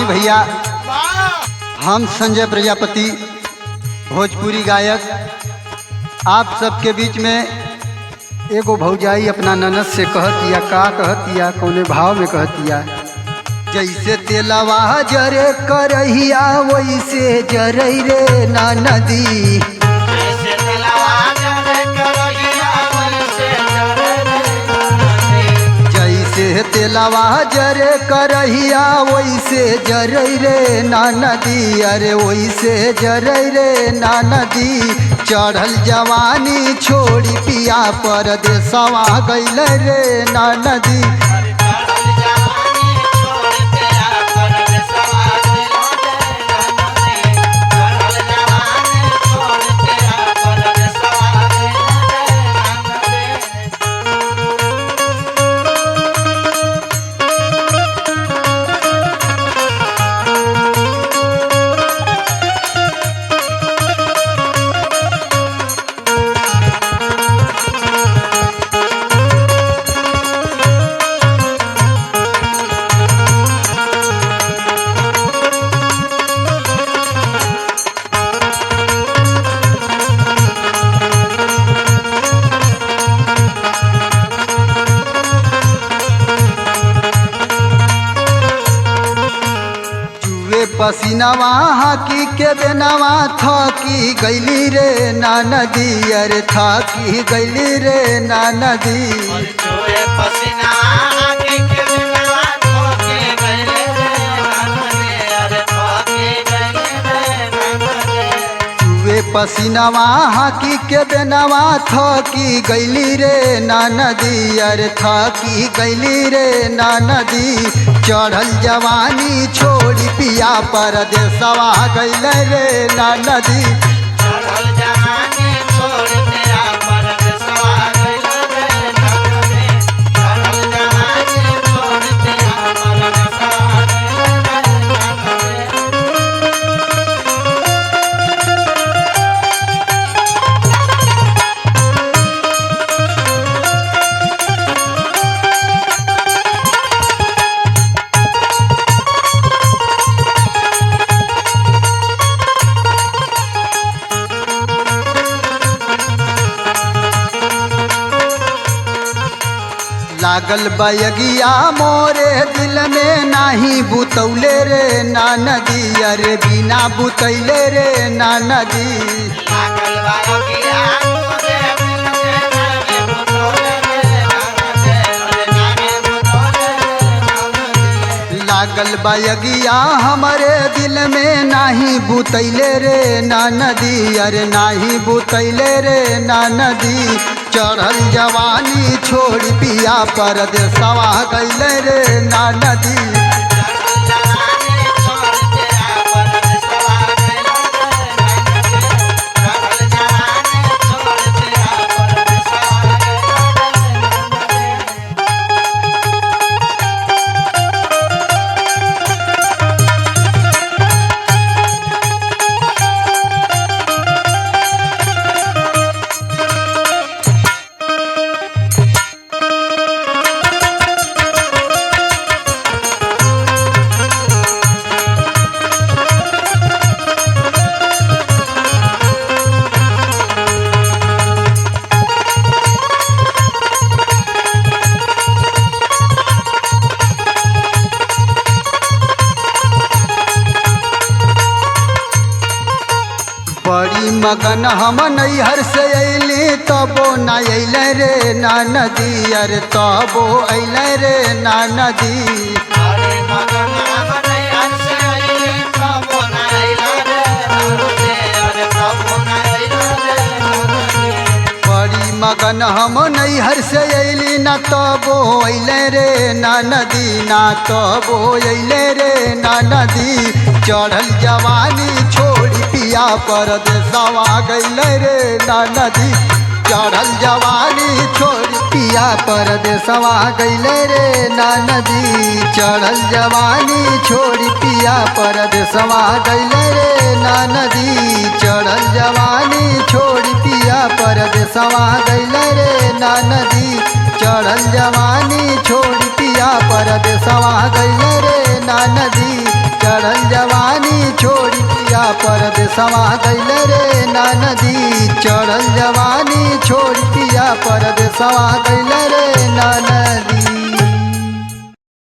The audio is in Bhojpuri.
आई भैया, हम संजय प्रजापति भोजपुरी गायक आप सबके बीच में एगो भौजाई अपना ननद से कहतिया, का कहतिया, कौने भाव में कहतिया। जैसे तेलवा जरे करहिया वैसे जरई रे नदी, जैसे तेलवा जरे करहिया वैसे जरई रे नदी, अरे वैसे जरई रे नदी। चढ़ल जवानी छोड़ी पिया परदेसवा गइल रे नदी, पसीनावा हाकी के बेनावा थकी गैली रे नदी, अरे थकी गैली रे नदी। पसीनावा हाकी के बेनावा थकी गैली रे नदी, अरे थकी गैली रे नदी। चढ़ल जवानी छोड़ी पिया परदेसवा गइल रे नदी, लागल बयगिया मोरे दिल में नाही बुतौले रे नदी, अरे बिना बुतैले रे नदी। लागल बयगिया हमारे दिल में नाही बुतैले रे नदी, अरे नाही बुतैले रे नदी। चढ़ल जवानी छोड़ी पिया परदेसवा गइल रे नदी, बड़ी मगन हम नैहर से अली तबो न अल रे नदी, अरे तबो अल रे नदी। बड़ी मगन हम नैहर से अली न तबो अल रे नदी, ना तबो अल रे नदी। चढ़ल जवानी छोड़ी पिया परदेसवा गइल रे नदी, चढ़ल जवानी छोड़ी पिया परदेसवा गइल रे नदी। चढ़ल जवानी छोड़ी पिया परदेसवा गइल रे नदी, चढ़ल जवानी छोड़ी पिया परदेसवा गइल रे नदी। चढ़ल जवानी छोड़ी पिया परदेसवा गइल रे नदी। चढ़ल जवानी छोड़ पिया परदेसवा गइल रे ननदी। चढ़ल जवानी छोड़ पिया परदेसवा गइल रे ननदी।